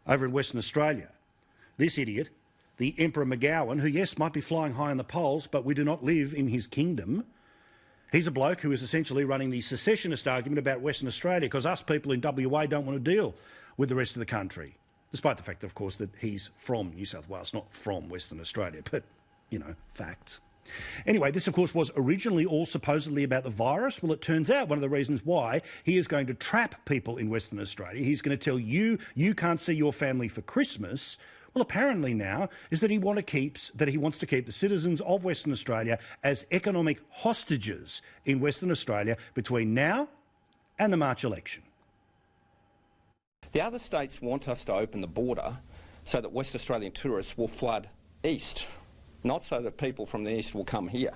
over in Western Australia. This idiot, the Emperor McGowan, who, yes, might be flying high in the polls, but we do not live in his kingdom. He's a bloke who is essentially running the secessionist argument about Western Australia because us people in WA don't want to deal with the rest of the country, despite the fact, of course, that he's from New South Wales, not from Western Australia, but, you know, facts. Anyway, this, of course, was originally all supposedly about the virus. Well, it turns out one of the reasons why he is going to trap people in Western Australia, he's going to tell you you can't see your family for Christmas. Well, apparently now is that he wants to keep the citizens of Western Australia as economic hostages in Western Australia between now and the March election. The other states want us to open the border so that West Australian tourists will flood east, not so that people from the east will come here.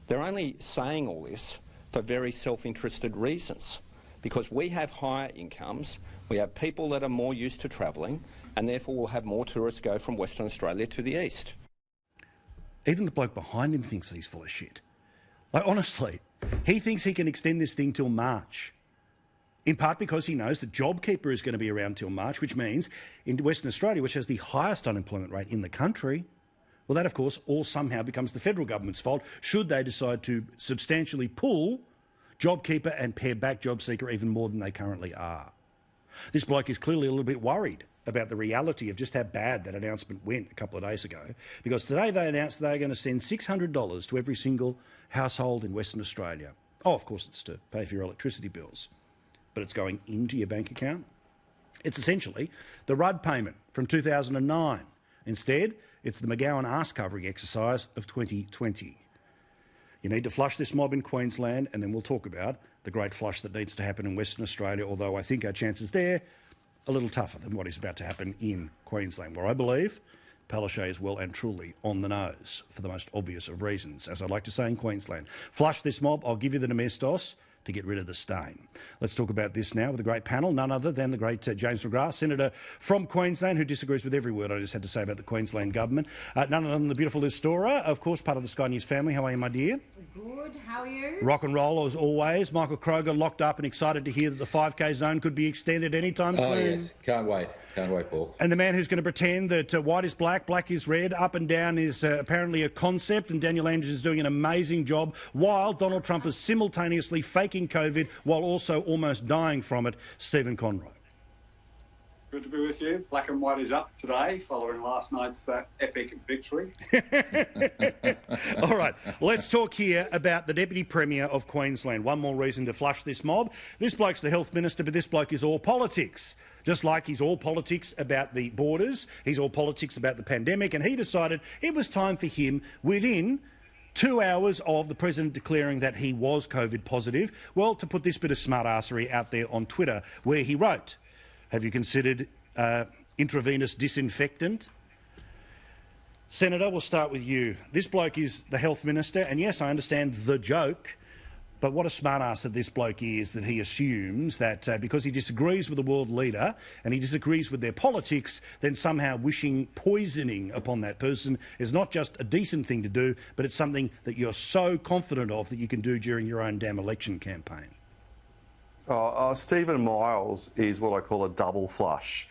They're only saying all this for very self-interested reasons, because we have higher incomes, we have people that are more used to travelling, and therefore we'll have more tourists go from Western Australia to the east. Even the bloke behind him thinks that he's full of shit. Like, honestly, he thinks he can extend this thing till March. In part because he knows that JobKeeper is going to be around till March, which means in Western Australia, which has the highest unemployment rate in the country, well, that, of course, all somehow becomes the federal government's fault should they decide to substantially pull JobKeeper and pare back JobSeeker even more than they currently are. This bloke is clearly a little bit worried about the reality of just how bad that announcement went a couple of days ago, because today they announced they're going to send $600 to every single household in Western Australia. Oh, of course, it's to pay for your electricity bills, but it's going into your bank account. It's essentially the Rudd payment from 2009. Instead, it's the McGowan arse-covering exercise of 2020. You need to flush this mob in Queensland, and then we'll talk about the great flush that needs to happen in Western Australia, although I think our chances there a little tougher than what is about to happen in Queensland, where I believe Palaszczuk is well and truly on the nose for the most obvious of reasons. As I like to say in Queensland, flush this mob, I'll give you the domestos to get rid of the stain. Let's talk about this now with a great panel, none other than the great James McGrath, Senator from Queensland, who disagrees with every word I just had to say about the Queensland government. None other than the beautiful Liz Storer, of course, part of the Sky News family. How are you, my dear? Good, how are you? Rock and roll as always. Michael Kroger locked up and excited to hear that the 5K zone could be extended anytime soon. Oh, yes. Can't wait, Paul. And the man who's going to pretend that white is black, black is red, up and down is apparently a concept, and Daniel Andrews is doing an amazing job, while Donald Trump is simultaneously faking COVID while also almost dying from it, Stephen Conroy. Good to be with you. Black and white is up today following last night's epic victory. All right, let's talk here about the Deputy Premier of Queensland. One more reason to flush this mob. This bloke's the Health Minister, but this bloke is all politics. Just like he's all politics about the borders, he's all politics about the pandemic, and he decided it was time for him, within 2 hours of the President declaring that he was COVID positive, well, to put this bit of smart-arsery out there on Twitter, where he wrote, "Have you considered intravenous disinfectant?" Senator, we'll start with you. This bloke is the Health Minister, and yes, I understand the joke, but what a smart-ass that this bloke is, that he assumes that because he disagrees with the world leader and he disagrees with their politics, then somehow wishing poisoning upon that person is not just a decent thing to do, but it's something that you're so confident of that you can do during your own damn election campaign. Stephen Miles is what I call a double flush.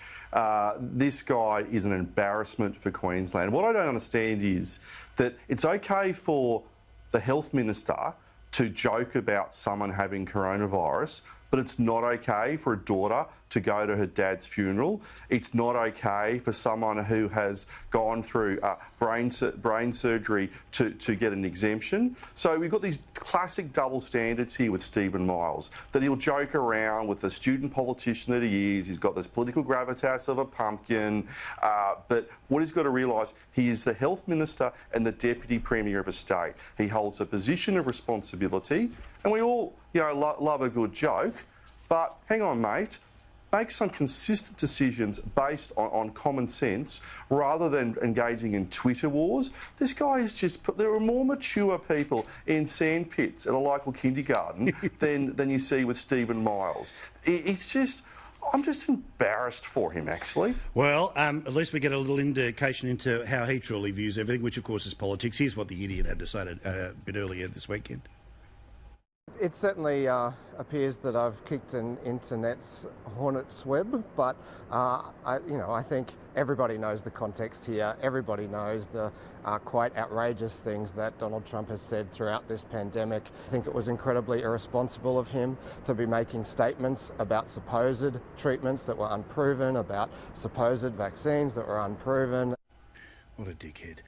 This guy is an embarrassment for Queensland. What I don't understand is that it's okay for the Health Minister to joke about someone having coronavirus, but it's not okay for a daughter to go to her dad's funeral. It's not okay for someone who has gone through brain surgery to get an exemption. So we've got these classic double standards here with Stephen Miles, that he'll joke around with the student politician that he is. He's got this political gravitas of a pumpkin, but what he's got to realise, he is the Health Minister and the Deputy Premier of a state. He holds a position of responsibility, and we all, love a good joke, but hang on, mate. Make some consistent decisions based on common sense rather than engaging in Twitter wars. This guy is there are more mature people in sandpits at a local kindergarten than you see with Stephen Miles. I'm just embarrassed for him, actually. Well, at least we get a little indication into how he truly views everything, which of course is politics. Here's what the idiot had to say a bit earlier this weekend. It certainly appears that I've kicked an internet's hornet's web, but I think everybody knows the context here. Everybody knows the quite outrageous things that Donald Trump has said throughout this pandemic. I think it was incredibly irresponsible of him to be making statements about supposed treatments that were unproven, about supposed vaccines that were unproven. What a dickhead.